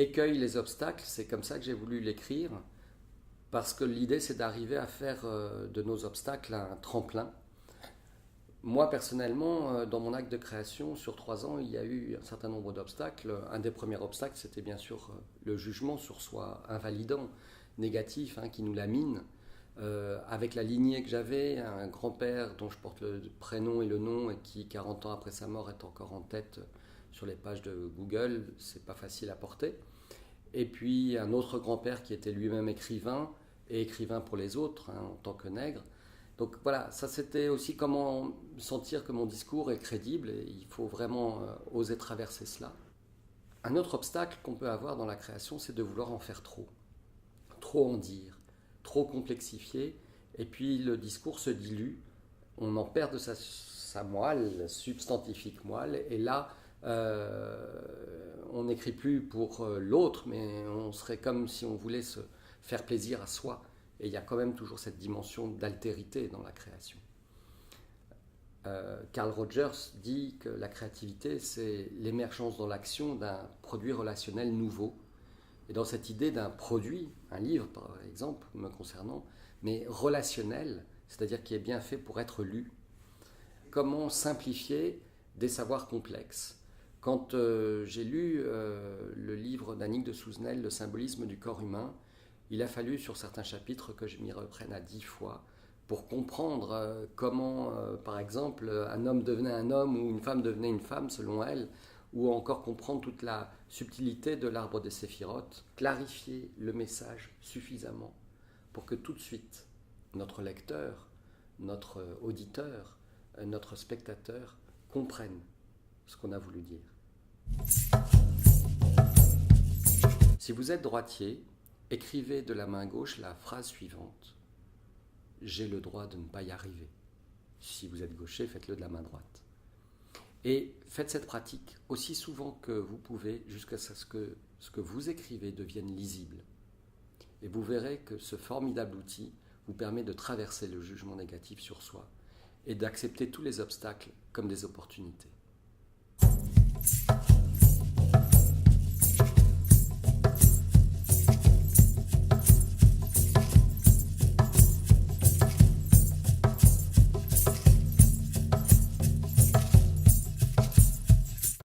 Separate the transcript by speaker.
Speaker 1: écueille les obstacles, c'est comme ça que j'ai voulu l'écrire, parce que l'idée c'est d'arriver à faire de nos obstacles un tremplin. Moi personnellement, dans mon acte de création, sur 3 ans, il y a eu un certain nombre d'obstacles. Un des premiers obstacles, c'était bien sûr le jugement sur soi, invalidant, négatif, hein, qui nous lamine. Avec la lignée que j'avais, un grand-père dont je porte le prénom et le nom et qui, 40 ans après sa mort, est encore en tête sur les pages de Google, c'est pas facile à porter. Et puis un autre grand-père qui était lui-même écrivain, et écrivain pour les autres, hein, en tant que nègre. Donc voilà, ça c'était aussi comment sentir que mon discours est crédible, et il faut vraiment oser traverser cela. Un autre obstacle qu'on peut avoir dans la création, c'est de vouloir en faire trop en dire, trop complexifier, et puis le discours se dilue, on en perd de sa moelle, substantifique moelle, et là, on n'écrit plus pour l'autre, mais on serait comme si on voulait se faire plaisir à soi. Et il y a quand même toujours cette dimension d'altérité dans la création. Carl Rogers dit que la créativité, c'est l'émergence dans l'action d'un produit relationnel nouveau. Et dans cette idée d'un produit, un livre par exemple, me concernant, mais relationnel, c'est-à-dire qui est bien fait pour être lu. Comment simplifier des savoirs complexes? Quand j'ai lu le livre d'Annick de Souzenel, Le symbolisme du corps humain, il a fallu sur certains chapitres que je m'y reprenne à 10 fois pour comprendre comment, par exemple, un homme devenait un homme ou une femme devenait une femme selon elle, ou encore comprendre toute la subtilité de l'arbre des séphirotes, clarifier le message suffisamment pour que tout de suite notre lecteur, notre auditeur, notre spectateur comprenne ce qu'on a voulu dire. Si vous êtes droitier, écrivez de la main gauche la phrase suivante. J'ai le droit de ne pas y arriver. Si vous êtes gaucher, faites-le de la main droite. Et faites cette pratique aussi souvent que vous pouvez jusqu'à ce que ce que vous écrivez devienne lisible. Et vous verrez que ce formidable outil vous permet de traverser le jugement négatif sur soi et d'accepter tous les obstacles comme des opportunités.